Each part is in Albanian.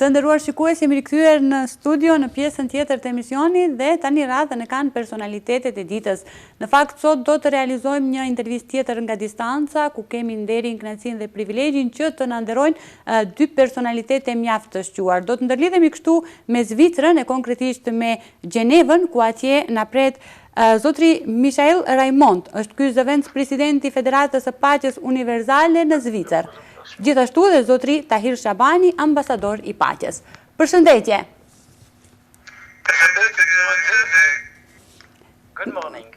Të nderuar shikues, jemi rikthyer në studio në pjesën tjetër të emisionit dhe tani radhën e kanë personalitetet e ditës. Në fakt, sot do të realizojmë një intervistë tjetër nga distanca, ku kemi nderin, kënaqësinë dhe privilegjin që të na nderojnë dy personalitete mjaft të shquar. Do të ndërlidhemi kështu me Zvicrën e konkretisht me Gjenevën, ku atje na pret zotri Michael Raimond, është ky zëvendës presidenti i Federatës së Paqes Universale në Zvicër. Gjithashtu dhe zotri Tahir Shabani, ambasador i paqes. Përshëndetje. Good morning.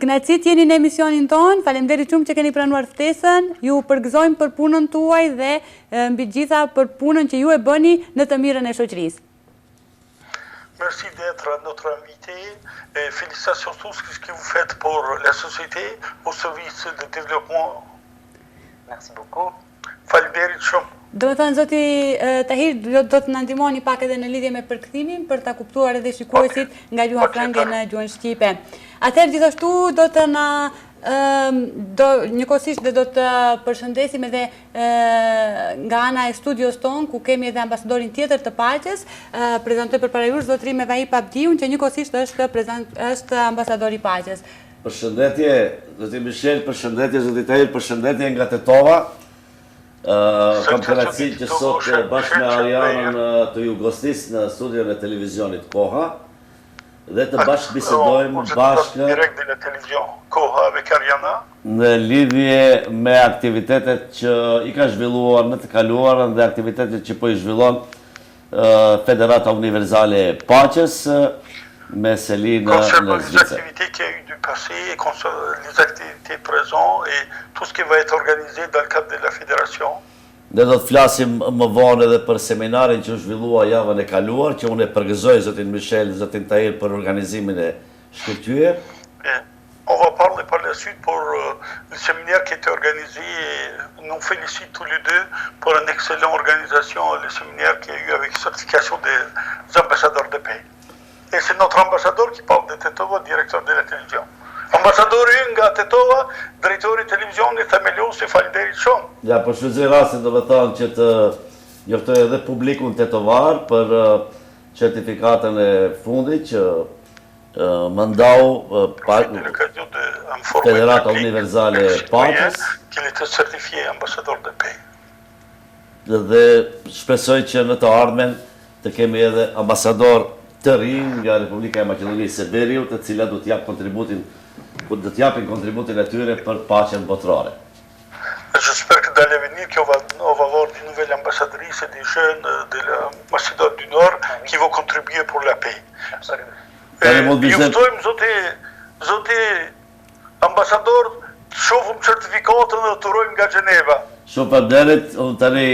Kënaqësi jeni në emisionin ton, faleminderit shumë që keni pranuar ftesën, ju përgëzojmë për punën tuaj dhe mbi gjitha për punën që ju e bëni në të mirën e shoqërisë. Merci d'être notre invité et félicitations tous ce que vous faites pour la société au service de développement. Merci beaucoup. Faleminderit shumë. Do të thënë, zoti Tahir, do të na ndihmoni pak edhe në lidhje me përkthimin për ta kuptuar edhe shikuesit nga gjuha frange në gjuhën shqipe. Atëherë gjithashtu do të na njëkohësisht do të përshëndesim edhe nga ana e studios ton, ku kemi edhe ambasadorin tjetër të paqes, prezantoj përpara jush zotrin Mevaip Abdiun, që njëkohësisht është ambasador i paqes. Përshëndetje, zoti Michel, përshëndetje, zoti Tahir, përshëndetje nga Tetova. Kam kënaqësi që sot bashkë me Arianën të Jugostisë në studion e televizionit Koha dhe të bashkë bisedojmë në lidhje me aktivitetet që i ka zhvilluar në të kaluarën dhe aktivitetet që po i zhvillon Federata Universale e Paqes me seli në Zvicër. Passé, les activités présentes et tout ce qui va être organisé dans le cadre de la fédération. Ne do të flasim më vonë edhe për seminarin që u zhvillua javën e kaluar, që unë e përgëzoj zotin Michel, zotin Tahir për organizimin e shkëlqyer. On va parler par la suite pour le séminaire qui a été organisé et nous félicite tous les deux pour une excellente organisation, le séminaire qui a eu avec certification des ambassadeurs de paix. Et c'est notre ambassadeur qui parle de Tetova, directeur de la télévision. Ambassador nga Tetova, drejtori i televizionit themeluesi, faleminderit shumë. Ja, po shfrytëzoj rastin do të thonë që të njoftoj edhe publikun tetovar për certifikatën e fundit që më ndau Federata Universale e Paqes. Qu'il était certifié ambassadeur de paix. Dhe shpresoj që në të ardhmen të kemi edhe ambasador të rinj nga Republika e Maqedonisë së Veriut, të cilat do të japin kontributin e tyre për paqen botërore. J'espère que dans l'avenir on va avoir de nouvelles ambassadrices et des jeunes de la Macédoine du Nord qui vont contribuer pour la paix. Juftojmë zoti ambasador, të shohim certifikatën dhe të urojmë nga Gjeneva. Shumë faleminderit, unë tani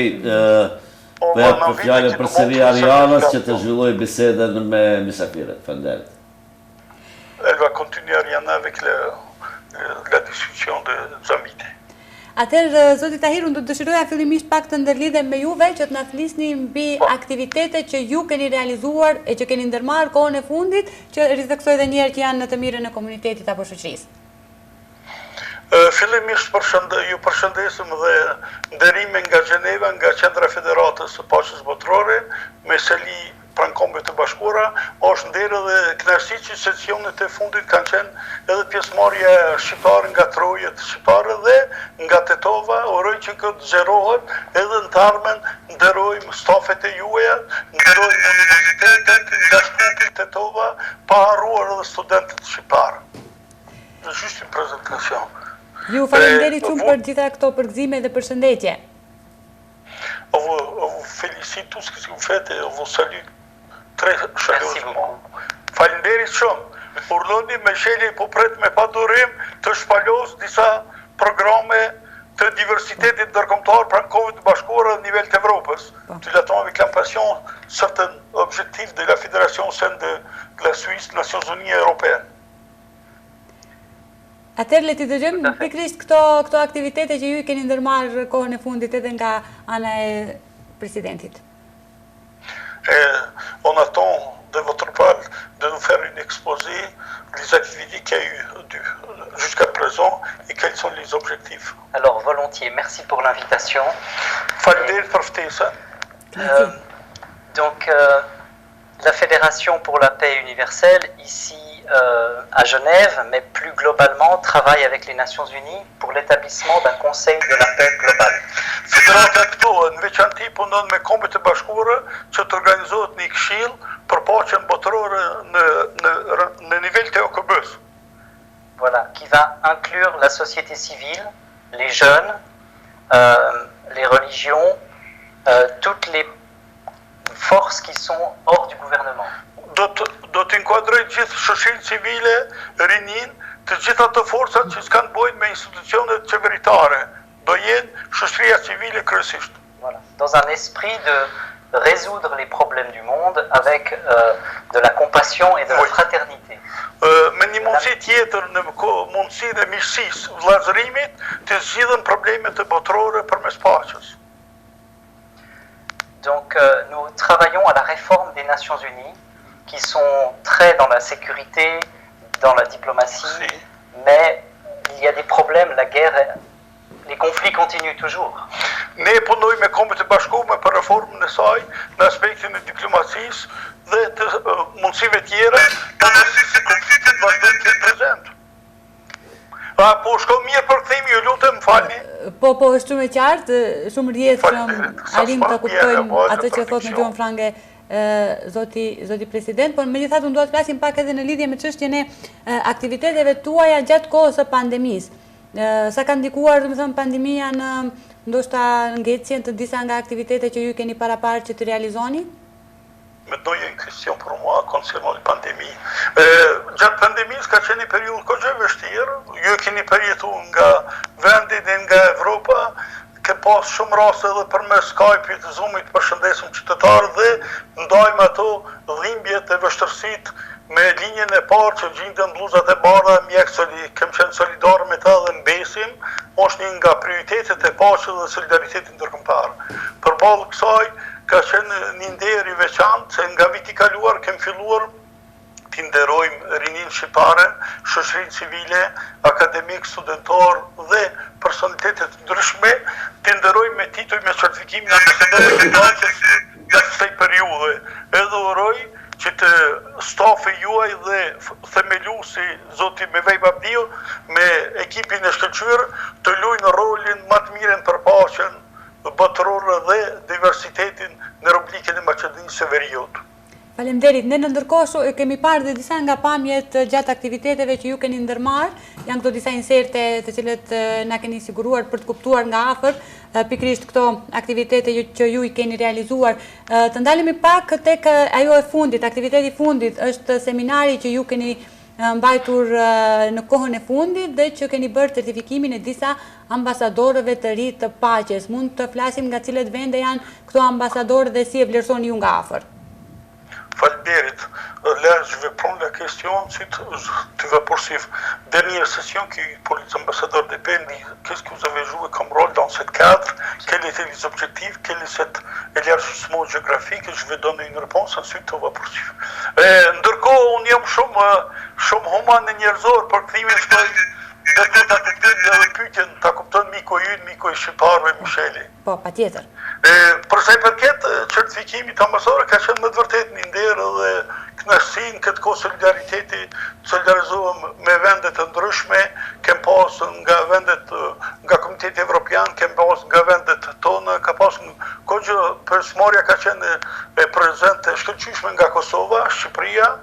për fjallën për sëri Arianës që të zhvilloj bisedën me mysafirët. Faleminderit. Elle va continuer Ariana avec la discussion des invités. Atëherë, zoti Tahir, unë do të dëshiroja fillimisht pak të ndërlidhem me juve që të na flisni mbi aktivitetet që ju keni realizuar e që keni ndërmarrë kohën e fundit, që ritheksoj edhe një herë që janë në të mirën e komunitetit apo shoqërisë. Fillimisht ju përshëndesim dhe nderime nga Gjeneva, nga Qendra e Federatës së Paqes Botërore, me seli pranë Kombeve të Bashkuara. Është nderë dhe kënaqësi që sesionet e fundit kanë qenë edhe pjesëmarrje shqiptare nga trojet shqiptare dhe nga Tetova. Uroj që këtë zgjerohet edhe në të ardhmen, nderojmë stafet e juaja, nderojmë universitetet nga shkupi Tetova, pa harruar edhe studentët shqiptarë. Në juste une présentation. Ju faleminderit shumë për gjitha këto përgëzime dhe përshëndetje. On vous félicite tout ce que vous faites et on vous salue très chaleureusement. Faleminderit shumë. Urdhoni Micheli po pret me padurim të shpalos disa programe të diversitetit ndërkombëtar pranë Kombeve të Bashkuara në nivel të Evropës. Nous l'attendons avec impatience certains objectifs de la Fédération au sein de la Suisse, Nations Unies européennes. Atëherë le t'i dëgjojmë pikërisht këto aktivitete që ju i keni ndërmarrë kohën e fundit edhe nga ana e presidentit. On attend de votre part de nous faire une exposé des activités qu'il y a eu jusqu'à présent et quels sont les objectifs. Alors, volontiers, merci pour l'invitation. Faleminderit për ftesën. Donc, la Fédération pour la paix universelle, ici à Genève, mais plus globalement, travaille avec les Nations Unies pour l'établissement d'un Conseil de la paix global. Federata këtu në veçanti punon me Kombet e Bashkuara që të organizohet një këshill për paqen botërore në nivel të OKB-s. Voilà, qui va inclure la société civile, les jeunes, les religions, toutes les forces qui sont hors du gouvernement. Do të inkuadroj gjithë shoqërinë civile, rinin, të gjitha të forcat që s'kan bojnë me institucionet qeveritare. Do jenë shoqëria civile kryesisht. Voilà, dans un esprit de résoudre les problèmes du monde avec de la compassion et de la fraternité. Me një mundësi tjetër në mundësinë e miqësisë, vëllazërimit, të zgjidhen problemet e botërore përmes paqes. Donc nous travaillons à la réforme des Nations Unies, qui sont très dans la sécurité, dans la diplomatie, mais il y a des problèmes, la guerre, les conflits continuent toujours. Ne punojmë me Kombet e Bashkuara për reformën e saj në aspektin e diplomacisë dhe të mundësive tjera, pavarësisht se konfliktet vazhdojnë të jenë prezent. Po shko mirë për kthimi, ju lutem, falni. Po, është shumë e qartë, shumë rrjedhshëm, arim të kuptojmë atë që thotë në gjuhën frange zoti president, por megjithatë unë dua të flasim pak edhe në lidhje me çështjen e aktiviteteve tuaja gjatë kohës së pandemisë. Sa ka ndikuar, domethënë, pandemia në ndoshta ngecjen të disa nga aktivitetet që ju keni paraparë që të realizoni? Maintenant, il y a une question pour moi concernant la pandémie. Gjatë pandemisë ka qenë një periudhë kogje vështirë, ju keni përjetuar nga vendi dhe nga Evropa, ke pas shumë raste edhe përmes Skype-it, Zoom-it, përshëndesëm qytetarë dhe ndajmë ato dhimbjet e vështërsitë me linjën e parë që gjindën blluzat e bardha, mjek kem qenë solidarë me ta dhe mbesim, është një nga prioritetet e paqes dhe solidaritetit ndërkombëtar. Përballë kësaj ka qenë një nder i veçantë se nga viti i kaluar kem filluar t'i nderojmë rinin shqiptare, shoqërinë civile, akademik, studentar dhe personalitetet ndryshme, t'i nderojmë me titull me certifikimin ambasadorit të paqes gjatë kësaj periudhe. Edhe uroj që të stafi juaj dhe themeluesi zoti Mevej Babdiu me ekipin e shkëlqyer të luajnë rolin më të mirën për paqen botërore dhe diversitetin në Republikën e Maqedonisë së Veriut. Faleminderit. Ne në ndërkohë kemi parë dhe disa nga pamjet gjatë aktiviteteve që ju keni ndërmarrë, janë këto disa inserte të cilët na keni siguruar për të kuptuar nga afër pikërisht këto aktivitete që ju i keni realizuar. Të ndalemi pak tek ajo e fundit, aktiviteti i fundit është seminari që ju keni mbajtur në kohën e fundit dhe që keni bërë certifikimin e disa ambasadorëve të ri të paqes. Mund të flasim nga cilet vende janë këto ambasadorë dhe si e vlerësoni ju nga afër? Faleminderit. Là, je vais prendre la question, ensuite tu vas poursuivre. Dernière session pour les ambassadeurs de paix, qu'est-ce que vous avez joué comme rôle dans ce cadre? Quels étaient les objectifs? Quel est cet élargissement géographique? Je vais donner une réponse, ensuite on va poursuivre. Ndërkohë, unë jam shumë human e njerëzor për kthimin dhe të ta kuptojnë edhe pyetjen, ta kupton miku ynë, miku i shqiptarëve, Micheli. Po, patjetër. Për sa i përket certifikimit ambasador, ka qenë me të vërtetë një nder dhe kënaqësi në këtë kohë solidariteti, solidarizohem me vendet të ndryshme, kem pas nga vendet nga Komiteti Evropian, kem pas nga vendet tona, ka pas kohë pjesëmarrja ka qenë prezente shkëlqyeshme nga Kosova, Shqipëria,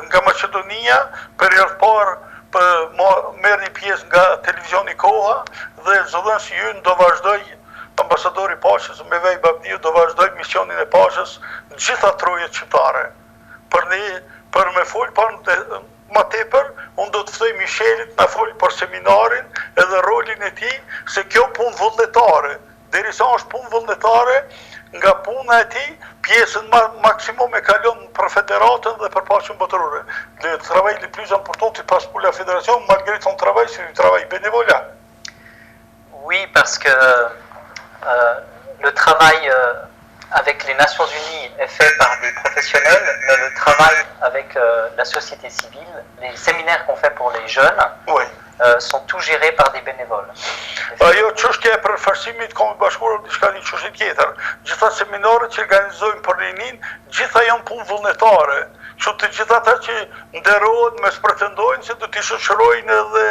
nga Maqedonia, periudhë parë merr një pjesë nga televizioni Koha dhe zëdhënësi ynë do vazhdoj, ambasadori paqes Mevej Babdiu do vazhdoj misionin e paqes në gjitha trojet shqiptare. Për me fol më tepër, unë do të ftoj Michelit na fol për seminarin edhe rolin e tij, se kjo punë vullnetare, derisa është punë vullnetare, nga puna e tij, pjesën maksimum e kalon për federatën dhe për paqen botërore. Le travail le plus important se passe pour la fédération, malgré son travail, c'est du travail bénévolat. Oui, parce que le travail avec les Nations Unies est fait par des professionnels, mais le travail avec la société civile, les séminaires qu'on fait pour les jeunes, oui. sont tous gérés par des bénévoles. Ajo çështja e përfaqësimit Kombit Bashkuar diçka një çështje tjetër. Gjitha seminarët që organizojmë për rinin, gjitha janë punë vullnetare. Që të gjitha ata që nderohen mes pretendojnë se do t'i shoqërojnë edhe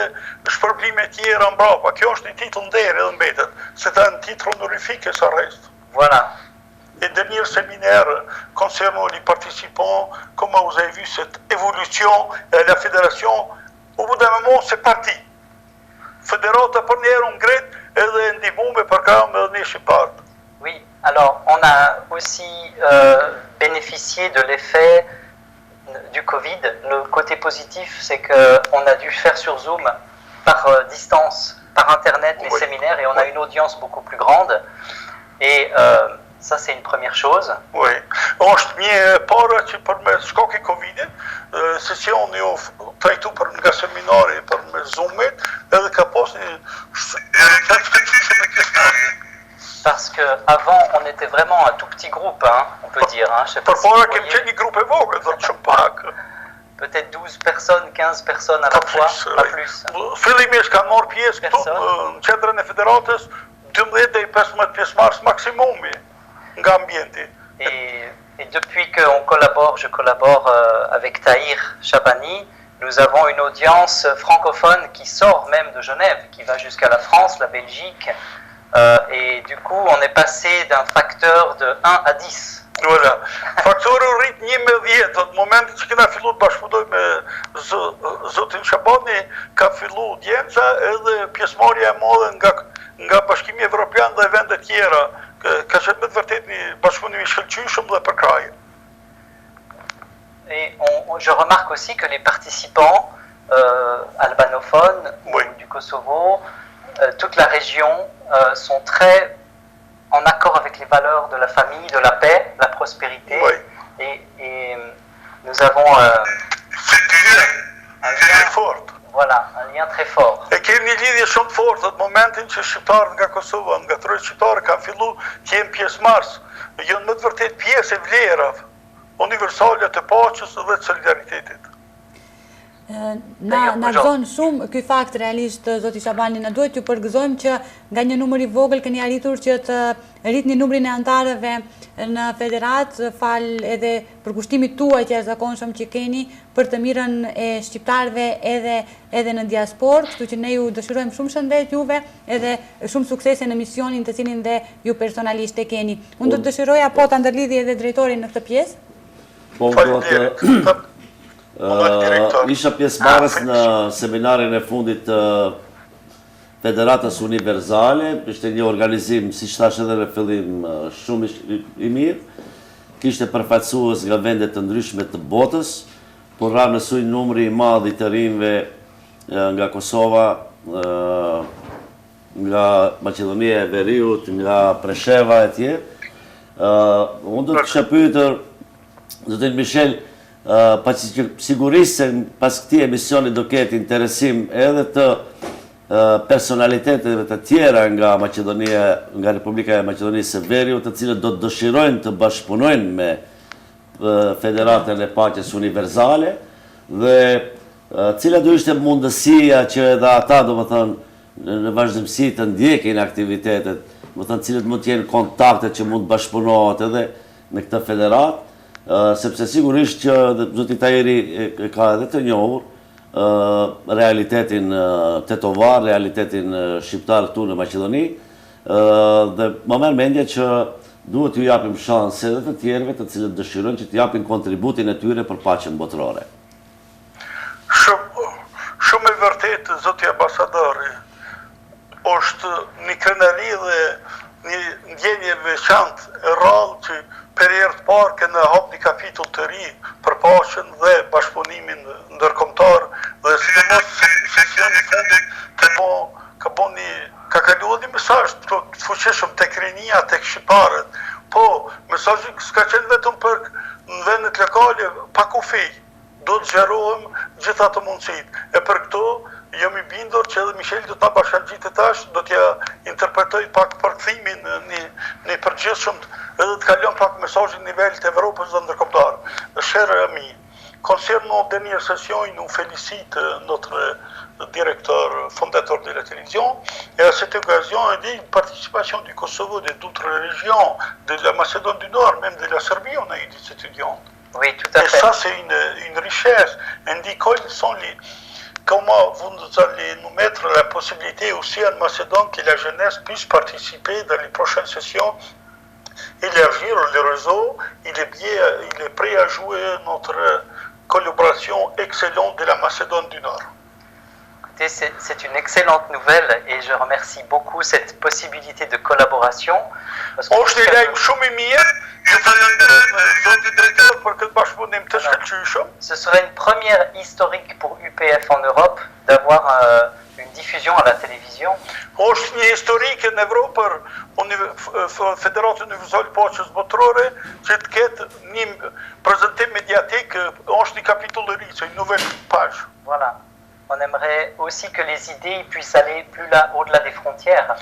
shpërblime tjera mbrapa. Kjo është një titull nderi edhe mbetet, se ta në titull honorifique et ça reste. Voilà. Les derniers séminaires concernant les participants, comment vous avez vu cette évolution de la fédération, au bout d'un moment c'est parti. Fédérata për njerë ngret edhe ndihmume për kam edhe ne shqiptarët. Oui, alors on a aussi bénéficié de l'effet du Covid. Le côté positif, c'est qu'on a dû faire sur Zoom par distance, par Internet, les séminaires, et on a une audience beaucoup plus grande. Et ça, c'est une première chose. Oui. Është një para që përmes shkak e Covidit, sesioni u trajtu për nga seminari për me Zoomit, edhe ka pas një Parce qu'avant, on était vraiment un tout petit groupe, hein, on peut dire. Hein, je sais pas si vous voyez. Peut-être 12 personnes, 15 personnes à la fois, pas plus. Fillimisht kanë marrë pjesë këtu në qendrën e federatës 12 deri 15 pjesëmarrës maksimumi nga ambienti. Et depuis qu'on collabore, je collabore avec Tahir Chabani, nous avons une audience francophone qui sort même de Genève, qui va jusqu'à la France, la Belgique. Et du coup, on est passé d'un facteur de 1 à 10. Voilà. Faktori u rrit 11, në momentin që kena fillu të bashkëpunoj me zotin Shabani, ka fillu audienca edhe pjesëmarrja e madhe nga Bashkimi Evropian dhe vende tjera. Ka qenë me të vërtet një bashkëpunim i shkëlqyeshëm dhe përkrahje. Et je remarque aussi que les participants albanophones du Kosovo, toute la région, sont très en accord avec les valeurs de la famille, de la paix, la prospérité. Oui. Et nous avons un lien fort. Voilà, un lien très fort. E kemi një lidhje shumë të fortë në momentin që shqiptarët nga Kosova, nga troje shqiptarë kanë fillu të jenë pjesëmarrës, janë më të vërtet pjesë e vlerave universale të paqes dhe të solidaritetit. Na gëzon shumë ky fakt realisht, zoti Shabani, na duhet t'ju përgëzojmë që nga një numër i vogël keni arritur që të rritni numrin e antarëve në federat, fal edhe përkushtimit tuaj të jashtëzakonshëm që keni për të mirën e shqiptarëve edhe në diasporë, kështu që ne ju dëshirojmë shumë shëndet juve edhe shumë suksese në misionin të cilin dhe ju personalisht e keni. Unë do të dëshiroja po ta ndërlidhi edhe drejtorin në këtë pjesë. Po, isha pjesëmarrës në seminarin e fundit të Federatës Universale, ishte një organizim, si thash edhe në fillim, shumë i mirë, kishte përfaqësues nga vende të ndryshme të botës, por ra nësoj numri i madh i të rinjve nga Kosova, nga Maqedonia e Veriut, nga Presheva e tjerë. Unë do të kisha pyetur zotin Michel, sigurisht se pas këtij emisioni do ketë interesim edhe të personaliteteve të tjera nga Maqedonia, nga Republika e Maqedonisë së Veriut, të cilët do të dëshirojnë të bashkëpunojnë me Federatën e Paqes Universale dhe cila do ishte mundësia që edhe ata, domethënë, në vazhdimsi të ndjekin aktivitetet, domethënë cilët mund të jenë kontakte që mund të bashkëpunohet edhe në këtë federat. Sepse sigurisht që zoti Tahiri ka edhe të njohur realitetin tetovar, realitetin shqiptar këtu në Maqedoni, dhe më merr mendje që duhet t'ju japim shanse edhe të tjerëve të cilët dëshirojnë që të japin kontributin e tyre për paqen botërore. Shumë e vërtet, zoti ambasadori, është një krenari dhe një ndjenje veçantë e rrallë që për herë të parë kena hap një kapitull të ri për paqen dhe bashkëpunimin ndërkombëtar dhe sidomos sesioni i fundit ka kaluar një mesazh të fuqishëm tek rinia, tek shqiptarët. Po, mesazhi s'ka qenë vetëm për në vendet lokale pa kufi. Do të zgjerohem gjithë ato mundësitë. E për këto jam i bindur që edhe Michel do ta bashkangjitet tash, do t'ja interpretoj pak përkthimin në përgjithshëm edhe të kalon pak mesazhin në nivel të Evropës dhe ndërkombëtar. Chers amis, concernant la dernière session, nous félicite notre directeur fondateur de la télévision. Et à cette occasion, il dit une participation du Kosovo, d'autres régions, de la Macédoine du Nord, même de la Serbie, on a eu des étudiants. Oui, tout à fait. Et ça, c'est une richesse. On dit comment vous allez nous mettre la possibilité aussi en Macédoine que la jeunesse puisse participer dans les prochaines sessions, élargir le réseau. Il est prêt à jouer notre collaboration excellente de la Macédoine du Nord. Écoutez, c'est une excellente nouvelle et je remercie beaucoup cette possibilité de collaboration. Parce que ce serait une première historique pour UPF en Europe d'avoir une diffusion à la télévision. Historique en Europe, Fédération universelle Počas Botrore, présenté médiatique, une capitulaire, une nouvelle page. Voilà. On aimerait aussi que les idées puissent aller plus là, au-delà des frontières.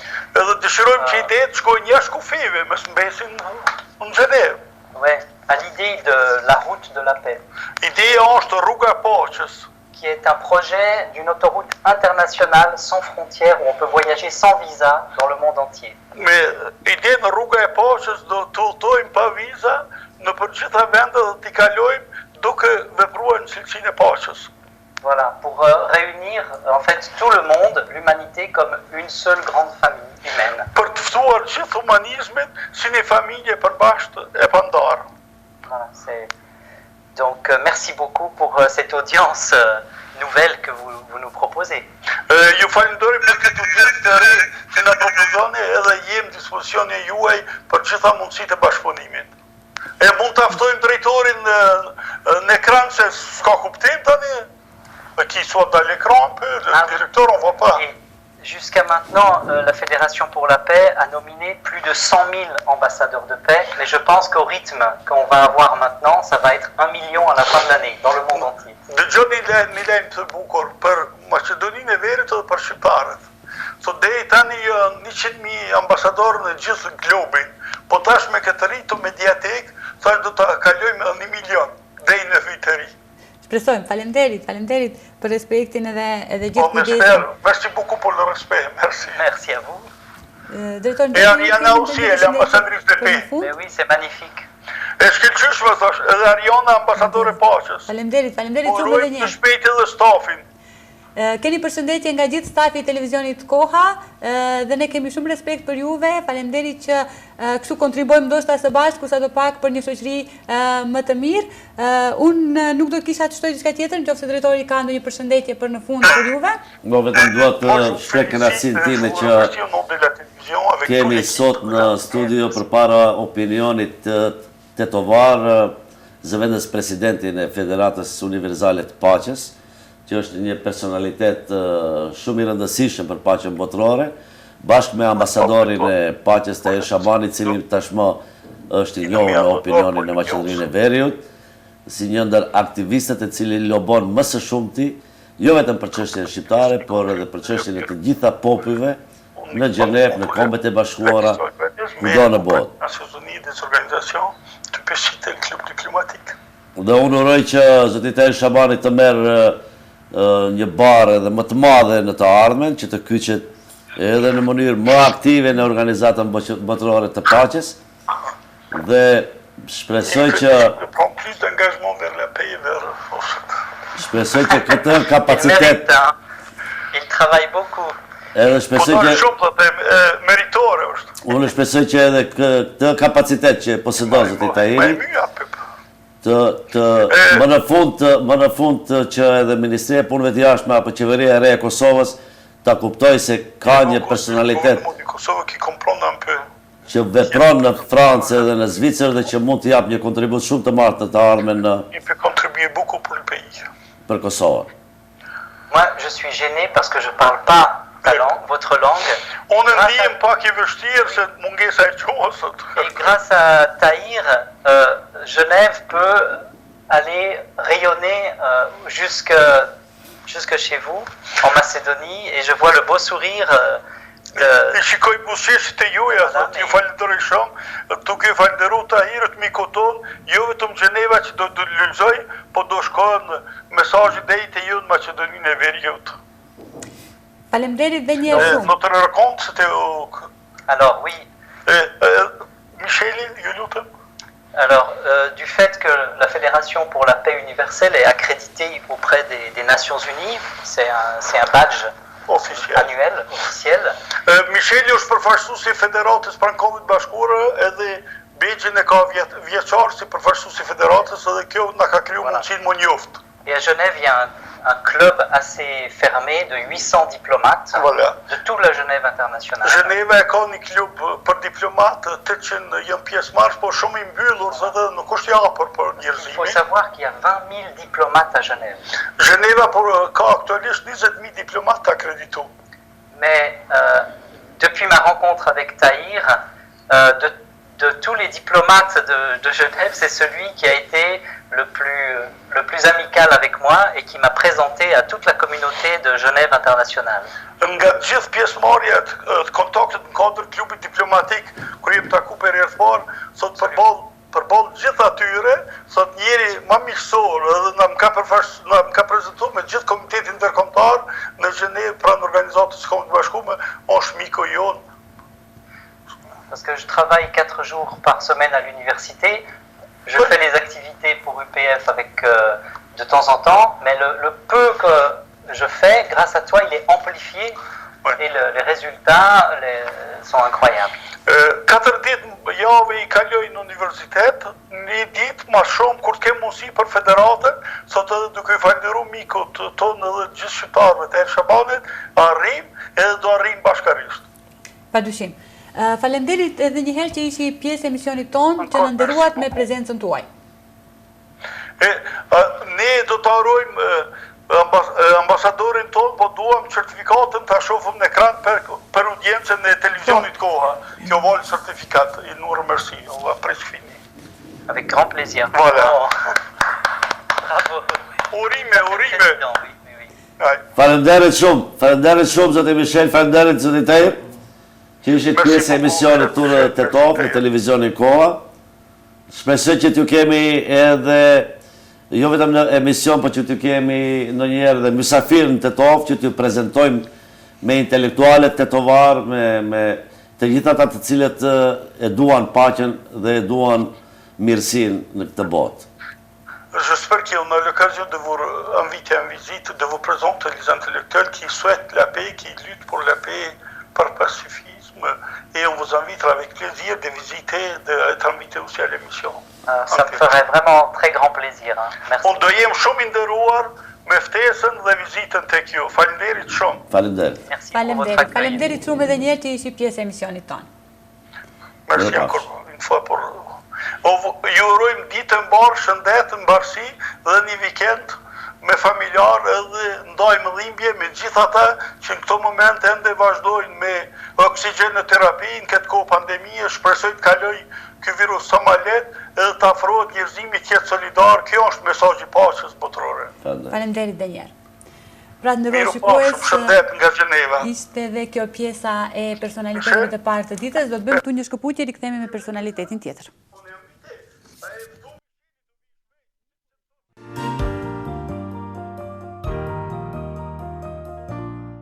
Oui, à l'idée de la route de la paix. Qui est un projet d'une autoroute internationale sans frontières où on peut voyager sans visa dans le monde entier. Mais l'idée de Ruga e Poçës do të udhtojmë pa viza në për gjitha vendet dhe t'i kalojmë duke vepruar në cilësinë e Poçës. Voilà, pour réunir en fait tout le monde, l'humanité, comme une seule grande famille humaine. Për të ftuar gjithë humanizmin si një familje e përbashkët e pandarë. Voilà, donc merci beaucoup pour cette audience nouvelle que vous nous proposez. Ju falenderoj për këtë udhëtim të re që na propozoni edhe jem dispozicioni juaj për gjitha mundësitë e bashkëpunimit. E mund të ftojmë drejtorin në ekran se s'ka kuptim tani. Qui soit dans l'écran un peu, le directeur, on ne voit pas. Jusqu'à maintenant, la Fédération pour la paix a nominé plus de 100 000 ambassadeurs de paix, mais je pense qu'au rythme qu'on va avoir maintenant, ça va être 1 million à la fin de l'année, dans le monde entier. Dëgjoni një lajm të bukur për Maqedoninë e Veriut dhe për shqiptarët. Sot deri tani 100.000 ambasadorë në gjithë globin, po tash me këtë ritëm mediatik, thash do të kalojmë 1 milion deri në vit të ri. Shpresojmë, faleminderit për respektin edhe gjithë kujdesin. Merci beaucoup pour le respect, merci. Merci à vous. Et Ariana aussi, elle est ambassadrice de paix. Mais oui, c'est magnifique. Est-ce que tu me thash, edhe Ariana ambasadore paqes. Faleminderit shumë edhe një. Të shpejt edhe stafin. Keni përshëndetje nga gjithë stafi i televizionit Koha dhe ne kemi shumë respekt për juve. Faleminderit që kështu kontribuojmë ndoshta së bashku sadopak për një shoqëri më të mirë. Unë nuk do të kisha të shtoj diçka tjetër, nëse drejtori ka ndonjë përshëndetje për në fund për juve. Do vetëm dua të shpreh kënaqësinë time që kemi sot në studio përpara opinionit tetovar zëvendës presidentin e Federatës Universale të Paqes, që është një personalitet shumë i rëndësishëm për paqen botërore, bashkë me ambasadorin e paqes Tahir Shabani, cili tashmë është i njohur në opinionin e Maqedoninë e Veriut, si një ndër aktivistët e cili lobon më së shumti, jo vetëm për çështjen shqiptare, por edhe për çështjen e të gjitha popujve në Gjenevë, në Kombet e Bashkuara, kudo në botë. Dhe unë uroj që zoti Tahir Shabani të merë një barë edhe më të madhe në të ardhmen, që të kyqet edhe në mënyrë më aktive në organizatën botërore të paqes, dhe shpresoj që këtë kapacitet edhe shpresoj që edhe këtë kapacitet që posedon zoti Tahiri më në fund që edhe Ministria e Punëve të Jashtme apo Qeveria e Re e Kosovës ta kuptoj se ka një personalitet që vepron në Francë dhe në Zvicër dhe që mund të jap një kontribut shumë të madh në të ardhmen për Kosovën. Moi, je suis gêné parce que je parle pas votre langue. Et grâce à Tahir, Genève peut aller rayonner jusque chez vous, en Macédonie, et je vois le beau sourire I shikoj buzëqeshit e juaja, ju falenderoj shumë, duke falenderuar Tahirët mikoton, jo vetëm Gjeneva që do të lulëzoj, po do shkojnë mesazhi deri te ju në Maqedoninë e Veriut. Faleminderit dhe një herë shumë. Notre raconte, c'était Alors oui, Micheli, ju lutem. alors du fait que la Fédération pour la paix universelle est accréditée auprès des Nations Unies, c'est un badge annuel, officiel. Micheli është përfaqësuesi i Federatës Frankomit Bashkuar edhe Begjin e ka vjeçar si përfaqësuesi i Federatës edhe kjo na ka kriju mundësinë më njoftë. Et à Genève, il y a un club assez fermé de 800 diplomates de toute la Genève internationale. Genève ka një klub për diplomatë, 800 janë pjesëmarrës, por shumë i mbyllur, edhe nuk është i hapur për njerëzimi. Il faut savoir qu'il y a 20 000 diplomates à Genève. Genève ka aktualisht 20 000 diplomates accrédités. Mais depuis ma rencontre avec Tahir, de tous les diplomates de Genève, c'est celui qui a été le plus amical avec moi et qui m'a présenté à toute la communauté de Genève internationale. Nga gjithë pjesëmarrjet të kontaktet në kuadër klubit diplomatik, kur jemi taku për herë të parë, sot përballë gjithë atyre, sot njeri më miqësor edhe na më ka prezantuar me gjithë komitetin ndërkombëtar në Gjenevë pranë organizatës së Kombit të Bashkuar, është miku jon. Parce que je travaille 4 jours par semaine à l'université. Je fais les activités pour UPF avec de temps en temps, mais le peu que je fais, grâce à toi, il est amplifié et les résultats sont incroyables. 4 ditë javë i kaloj në universitet, një ditë më shumë kur kem mundësi për federatën, sot edhe duke i falënderuar mikut tonë edhe gjithë shqiptarëve të Elshabanit, arrim edhe do arrim bashkarisht. Padyshim. Faleminderit edhe një herë që ishi pjesë e emisionit tonë që na nderuat me prezencën tuaj. Ne do të harrojmë ambasadorin tonë, po duam certifikatën ta shohim në ekran për audiencën e televizionit Koha. Kjo vol certificat, il nous remercie, on va presque finir. Avec grand plaisir. Voilà. Bravo. Urime. Faleminderit shumë zoti Michel, faleminderit zoti Tahir. Që ishit pjesë e emisionit tonë të top në televizionin Koha. Shpresoj që t'ju kemi edhe, jo vetëm në emision, por që t'ju kemi ndonjëherë dhe mysafir në të top, që t'ju prezentojmë me intelektualet tetovar, me të gjithë ata të cilët e duan paqen dhe e duan mirësinë në këtë botë. J'espère qu'on a l'occasion de vous inviter en visite, de vous présenter les intellectuels qui souhaitent la paix, qui luttent pour la paix par pacifisme. Et on vous invite avec plaisir de visiter, d'être invité aussi à l'émission. Ça me ferait vraiment très grand plaisir. Hein. Merci. On do jem shumë i nderuar me ftesën dhe vizitën tek ju. Faleminderit shumë. Faleminderit. Merci pour votre accueil. Faleminderit shumë edhe një herë që ishi pjesë e emisionit tonë. Merci encore une fois pour... Ju urojmë ditë mbar, shëndet, mbarësi dhe një weekend me familjar edhe ndajmë dhimbje me gjithë ata që në këto moment ende vazhdojnë me oksigjenoterapi në këtë kohë pandemie, shpresoj të kaloj ky virus sa më lehtë edhe të afrohet njerëzimi të jetë solidar. Kjo është mesazhi i paqes botërore. Faleminderit edhe një herë. Pra të nderuar shikues, shëndet nga Gjeneva. Ishte edhe kjo pjesa e personalitetit të parë të ditës, do të bëjmë këtu një shkëputje, rikthehemi me personalitetin tjetër.